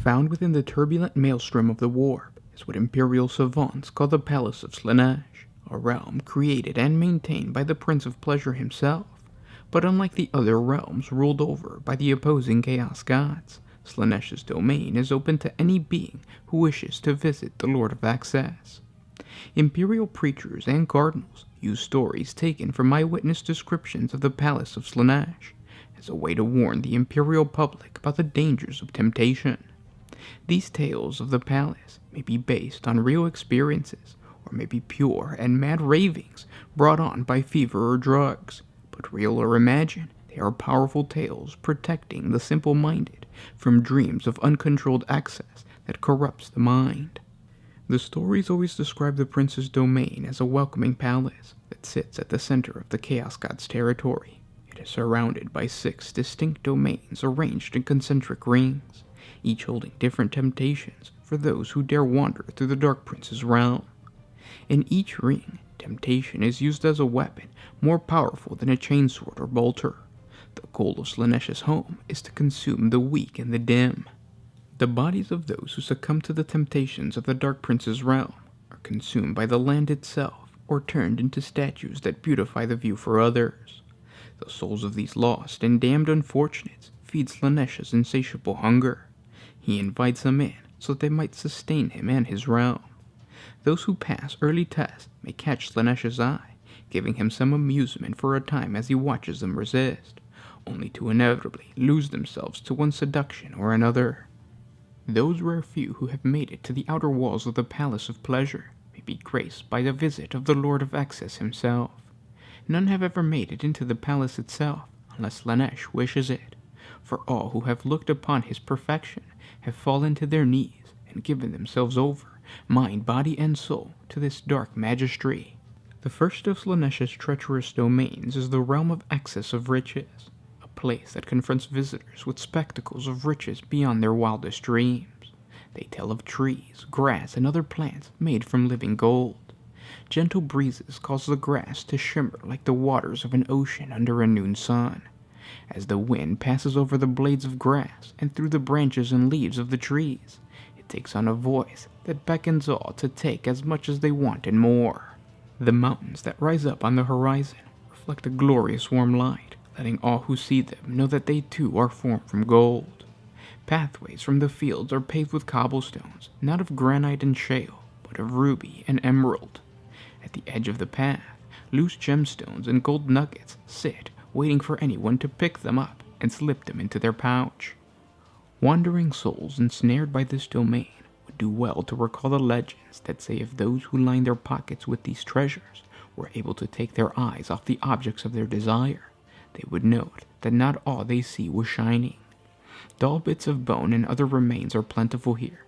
Found within the turbulent maelstrom of the warp is what imperial savants call the Palace of Slaanesh, a realm created and maintained by the Prince of Pleasure himself. But unlike the other realms ruled over by the opposing Chaos Gods, Slaanesh's domain is open to any being who wishes to visit the Lord of Access. Imperial preachers and cardinals use stories taken from eyewitness descriptions of the Palace of Slaanesh as a way to warn the imperial public about the dangers of temptation. These tales of the palace may be based on real experiences, or may be pure and mad ravings brought on by fever or drugs, but real or imagined, they are powerful tales protecting the simple-minded from dreams of uncontrolled access that corrupts the mind. The stories always describe the prince's domain as a welcoming palace that sits at the center of the Chaos God's territory. It is surrounded by 6 distinct domains arranged in concentric rings, each holding different temptations for those who dare wander through the Dark Prince's realm. In each ring, temptation is used as a weapon more powerful than a chainsword or bolter. The goal of Slaanesh's home is to consume the weak and the dim. The bodies of those who succumb to the temptations of the Dark Prince's realm are consumed by the land itself or turned into statues that beautify the view for others. The souls of these lost and damned unfortunates feed Slaanesh's insatiable hunger. He invites them in so that they might sustain him and his realm. Those who pass early tests may catch Slaanesh's eye, giving him some amusement for a time as he watches them resist, only to inevitably lose themselves to one seduction or another. Those rare few who have made it to the outer walls of the Palace of Pleasure may be graced by the visit of the Lord of Access himself. None have ever made it into the palace itself, unless Slaanesh wishes it, for all who have looked upon his perfection have fallen to their knees and given themselves over, mind, body, and soul, to this dark magistry. The first of Slaanesh's treacherous domains is the realm of excess of riches, a place that confronts visitors with spectacles of riches beyond their wildest dreams. They tell of trees, grass, and other plants made from living gold. Gentle breezes cause the grass to shimmer like the waters of an ocean under a noon sun. As the wind passes over the blades of grass and through the branches and leaves of the trees, it takes on a voice that beckons all to take as much as they want and more. The mountains that rise up on the horizon reflect a glorious warm light, letting all who see them know that they too are formed from gold. Pathways from the fields are paved with cobblestones, not of granite and shale, but of ruby and emerald. At the edge of the path, loose gemstones and gold nuggets sit, waiting for anyone to pick them up and slip them into their pouch. Wandering souls ensnared by this domain would do well to recall the legends that say if those who line their pockets with these treasures were able to take their eyes off the objects of their desire, they would note that not all they see was shining. Dull bits of bone and other remains are plentiful here.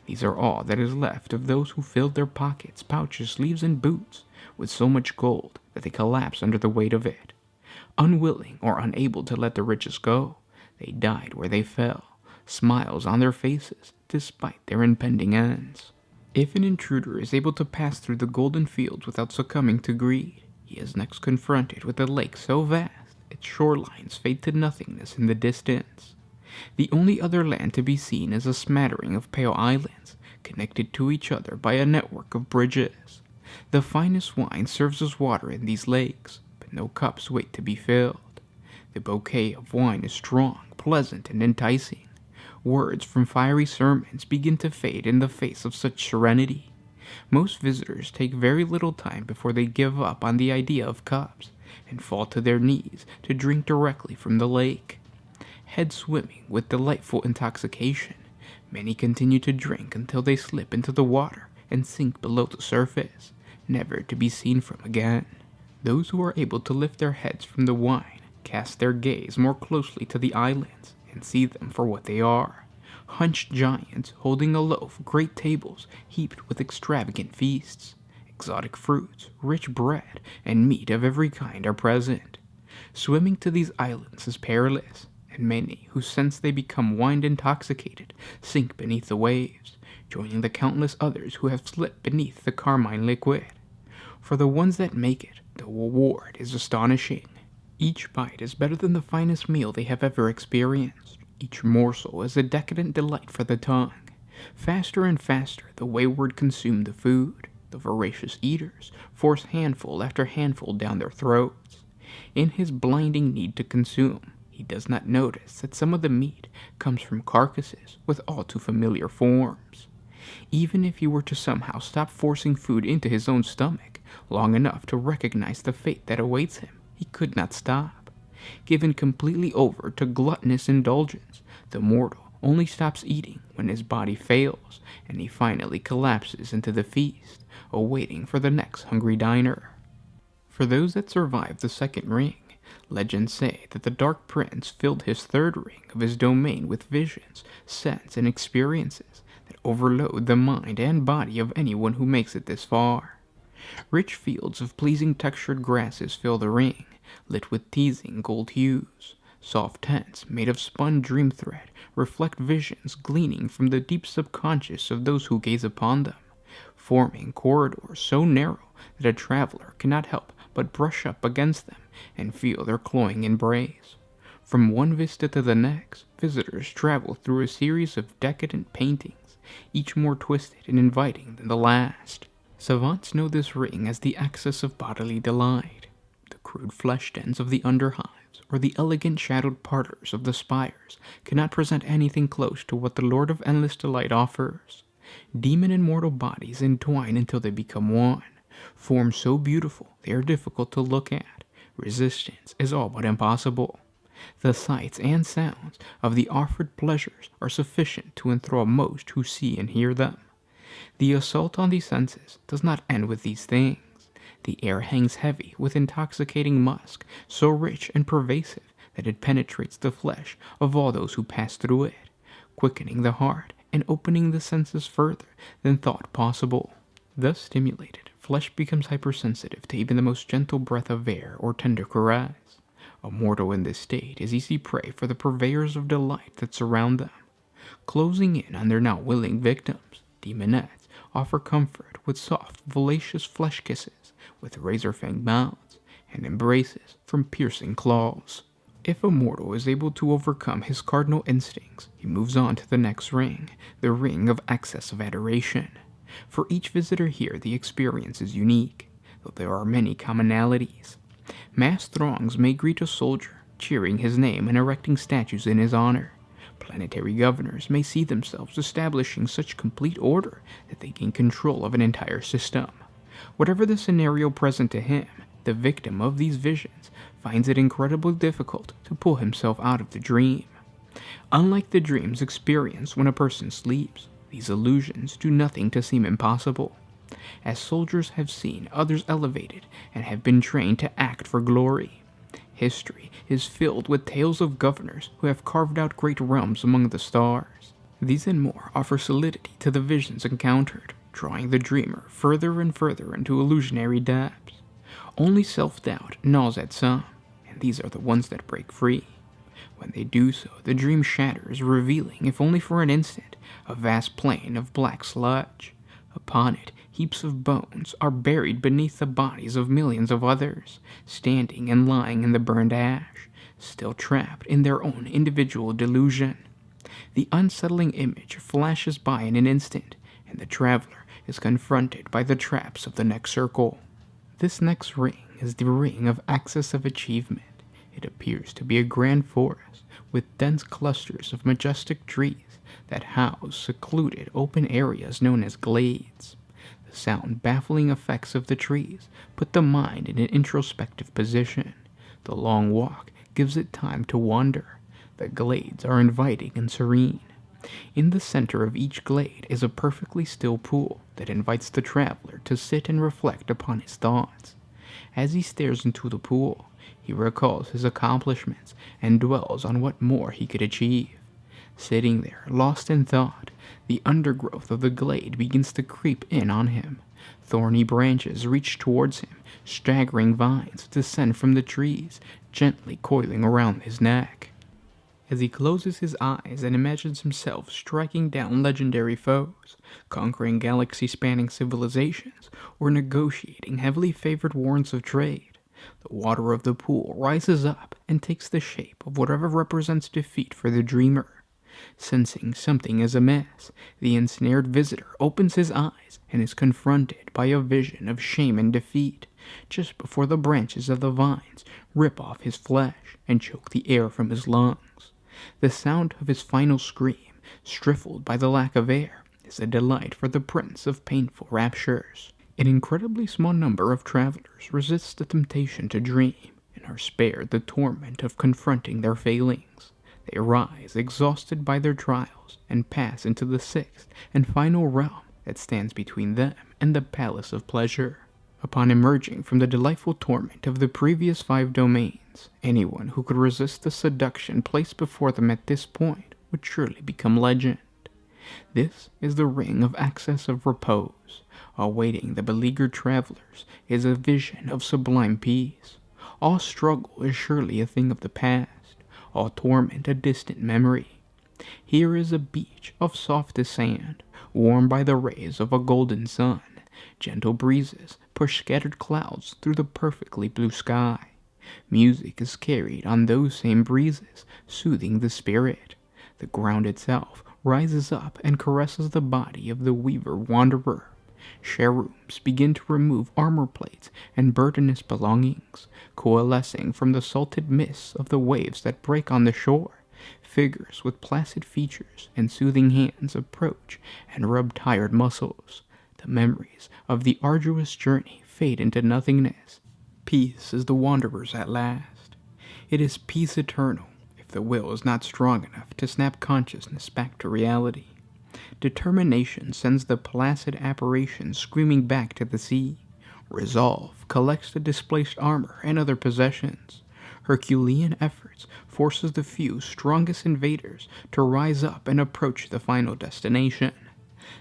These are all that is left of those who filled their pockets, pouches, sleeves, and boots with so much gold that they collapsed under the weight of it. Unwilling or unable to let the riches go, they died where they fell, smiles on their faces despite their impending ends. If an intruder is able to pass through the golden fields without succumbing to greed, he is next confronted with a lake so vast its shorelines fade to nothingness in the distance. The only other land to be seen is a smattering of pale islands, connected to each other by a network of bridges. The finest wine serves as water in these lakes, but no cups wait to be filled. The bouquet of wine is strong, pleasant, and enticing. Words from fiery sermons begin to fade in the face of such serenity. Most visitors take very little time before they give up on the idea of cups, and fall to their knees to drink directly from the lake. Head swimming with delightful intoxication, many continue to drink until they slip into the water and sink below the surface, never to be seen from again. Those who are able to lift their heads from the wine cast their gaze more closely to the islands and see them for what they are. Hunched giants holding aloft great tables heaped with extravagant feasts. Exotic fruits, rich bread, and meat of every kind are present. Swimming to these islands is perilous, and many who sense they become wine-intoxicated sink beneath the waves, joining the countless others who have slipped beneath the carmine liquid. For the ones that make it, the reward is astonishing. Each bite is better than the finest meal they have ever experienced. Each morsel is a decadent delight for the tongue. Faster and faster the wayward consume the food. The voracious eaters force handful after handful down their throats. In his blinding need to consume, he does not notice that some of the meat comes from carcasses with all too familiar forms. Even if he were to somehow stop forcing food into his own stomach long enough to recognize the fate that awaits him, he could not stop. Given completely over to gluttonous indulgence, the mortal only stops eating when his body fails and he finally collapses into the feast, awaiting for the next hungry diner. For those that survive the second ring, legends say that the Dark Prince filled his third ring of his domain with visions, scents, and experiences that overload the mind and body of anyone who makes it this far. Rich fields of pleasing textured grasses fill the ring, lit with teasing gold hues. Soft tents made of spun dream thread reflect visions gleaning from the deep subconscious of those who gaze upon them, forming corridors so narrow that a traveler cannot help but brush up against them and feel their cloying embrace. From one vista to the next, visitors travel through a series of decadent paintings, each more twisted and inviting than the last. Savants know this ring as the axis of bodily delight. The crude flesh dens of the underhives or the elegant shadowed parterres of the spires cannot present anything close to what the Lord of Endless Delight offers. Demon and mortal bodies entwine until they become one, forms so beautiful they are difficult to look at. Resistance is all but impossible. The sights and sounds of the offered pleasures are sufficient to enthrall most who see and hear them. The assault on the senses does not end with these things. The air hangs heavy with intoxicating musk, so rich and pervasive that it penetrates the flesh of all those who pass through it, quickening the heart and opening the senses further than thought possible. Thus stimulated, flesh becomes hypersensitive to even the most gentle breath of air or tender caress. A mortal in this state is easy prey for the purveyors of delight that surround them. Closing in on their now willing victims, demonettes offer comfort with soft, voracious flesh kisses, with razor-fanged mouths, and embraces from piercing claws. If a mortal is able to overcome his cardinal instincts, he moves on to the next ring, the ring of excess of adoration. For each visitor here, the experience is unique, though there are many commonalities. Mass throngs may greet a soldier, cheering his name and erecting statues in his honor. Planetary governors may see themselves establishing such complete order that they gain control of an entire system. Whatever the scenario present to him, the victim of these visions finds it incredibly difficult to pull himself out of the dream. Unlike the dreams experienced when a person sleeps, these illusions do nothing to seem impossible. As soldiers have seen others elevated and have been trained to act for glory. History is filled with tales of governors who have carved out great realms among the stars. These and more offer solidity to the visions encountered, drawing the dreamer further and further into illusionary depths. Only self-doubt gnaws at some, and these are the ones that break free. When they do so, the dream shatters, revealing, if only for an instant, a vast plain of black sludge. Upon it, heaps of bones are buried beneath the bodies of millions of others, standing and lying in the burned ash, still trapped in their own individual delusion. The unsettling image flashes by in an instant, and the traveler is confronted by the traps of the next circle. This next ring is the ring of access of achievement. It appears to be a grand forest with dense clusters of majestic trees that house secluded open areas known as glades. The sound baffling effects of the trees put the mind in an introspective position. The long walk gives it time to wander. The glades are inviting and serene. In the center of each glade is a perfectly still pool that invites the traveler to sit and reflect upon his thoughts. As he stares into the pool, he recalls his accomplishments and dwells on what more he could achieve. Sitting there, lost in thought, the undergrowth of the glade begins to creep in on him. Thorny branches reach towards him, staggering vines descend from the trees, gently coiling around his neck. As he closes his eyes and imagines himself striking down legendary foes, conquering galaxy-spanning civilizations, or negotiating heavily favored warrants of trade, The water of the pool rises up and takes the shape of whatever represents defeat for the dreamer. Sensing something is amiss, the ensnared visitor opens his eyes and is confronted by a vision of shame and defeat, just before the branches of the vines rip off his flesh and choke the air from his lungs. The sound of his final scream, stifled by the lack of air, is a delight for the prince of painful raptures. An incredibly small number of travelers resist the temptation to dream and are spared the torment of confronting their failings. They rise exhausted by their trials and pass into the sixth and final realm that stands between them and the palace of pleasure. Upon emerging from the delightful torment of the previous 5 domains, anyone who could resist the seduction placed before them at this point would surely become legend. This is the ring of access of repose. Awaiting the beleaguered travelers is a vision of sublime peace. All struggle is surely a thing of the past, all torment a distant memory. Here is a beach of softest sand, warmed by the rays of a golden sun. Gentle breezes push scattered clouds through the perfectly blue sky. Music is carried on those same breezes, soothing the spirit. The ground itself rises up and caresses the body of the weaver wanderer. Cherubims begin to remove armor plates and burdenous belongings, coalescing from the salted mists of the waves that break on the shore. Figures with placid features and soothing hands approach and rub tired muscles. The memories of the arduous journey fade into nothingness. Peace is the wanderer's at last. It is peace eternal, if the will is not strong enough to snap consciousness back to reality. Determination sends the placid apparition screaming back to the sea. Resolve collects the displaced armor and other possessions. Herculean efforts forces the few strongest invaders to rise up and approach the final destination.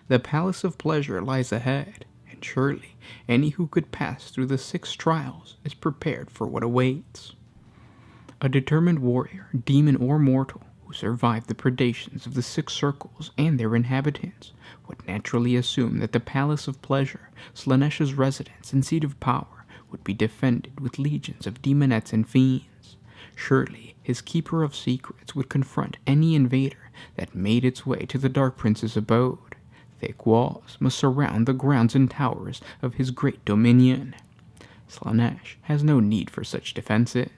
The palace of pleasure lies ahead, and surely any who could pass through the 6 trials is prepared for what awaits. A determined warrior, demon or mortal, who survived the predations of the 6 circles and their inhabitants, would naturally assume that the palace of pleasure, Slaanesh's residence and seat of power, would be defended with legions of demonettes and fiends. Surely his keeper of secrets would confront any invader that made its way to the Dark Prince's abode. Thick walls must surround the grounds and towers of his great dominion. Slaanesh has no need for such defenses.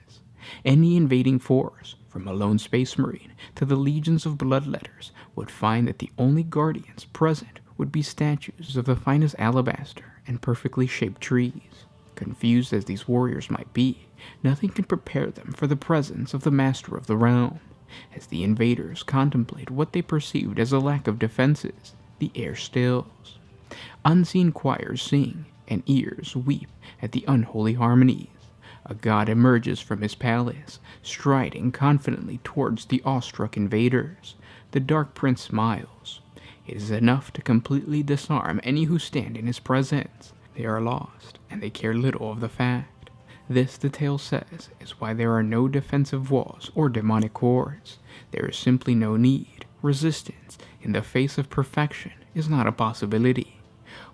Any invading force, from a lone space marine to the legions of bloodletters, would find that the only guardians present would be statues of the finest alabaster and perfectly shaped trees. Confused as these warriors might be, nothing can prepare them for the presence of the master of the realm. As the invaders contemplate what they perceived as a lack of defenses, the air stills. Unseen choirs sing, and ears weep at the unholy harmonies. A god emerges from his palace, striding confidently towards the awestruck invaders. The Dark Prince smiles. It is enough to completely disarm any who stand in his presence. They are lost, and they care little of the fact. This, the tale says, is why there are no defensive walls or demonic hordes. There is simply no need. Resistance, in the face of perfection, is not a possibility.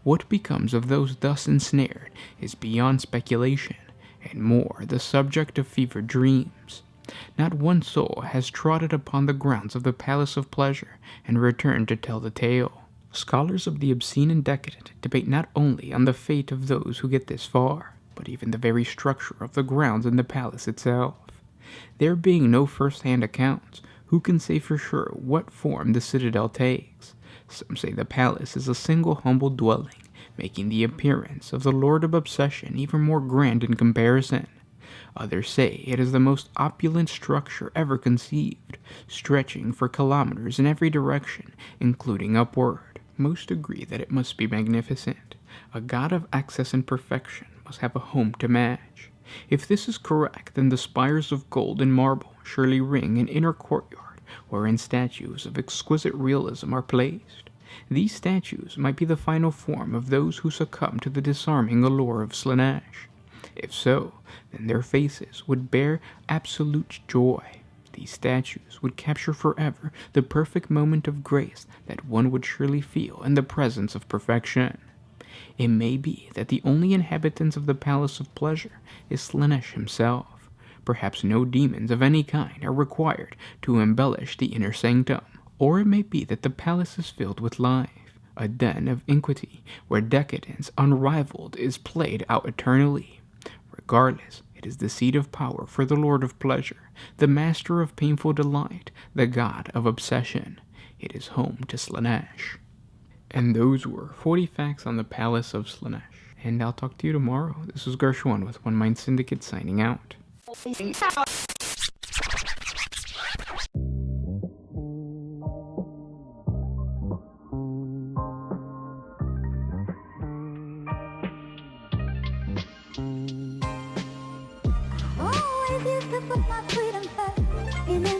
What becomes of those thus ensnared is beyond speculation, and more the subject of fevered dreams. Not one soul has trotted upon the grounds of the Palace of Pleasure and returned to tell the tale. Scholars of the obscene and decadent debate not only on the fate of those who get this far, but even the very structure of the grounds and the palace itself. There being no first-hand accounts, who can say for sure what form the citadel takes? Some say the palace is a single humble dwelling, making the appearance of the Lord of Obsession even more grand in comparison. Others say it is the most opulent structure ever conceived, stretching for kilometers in every direction, including upward. Most agree that it must be magnificent. A god of excess and perfection must have a home to match. If this is correct, then the spires of gold and marble surely ring an inner courtyard wherein statues of exquisite realism are placed. These statues might be the final form of those who succumb to the disarming allure of Slaanesh. If so, then their faces would bear absolute joy. These statues would capture forever the perfect moment of grace that one would surely feel in the presence of perfection. It may be that the only inhabitants of the Palace of Pleasure is Slaanesh himself. Perhaps no demons of any kind are required to embellish the inner sanctum. Or it may be that the palace is filled with life, a den of iniquity where decadence unrivaled is played out eternally. Regardless, it is the seat of power for the Lord of Pleasure, the master of painful delight, the god of obsession. It is home to Slaanesh. And those were 40 facts on the Palace of Slaanesh. And I'll talk to you tomorrow. This was Gershwin with One Mind Syndicate signing out. Always used to put my freedom first.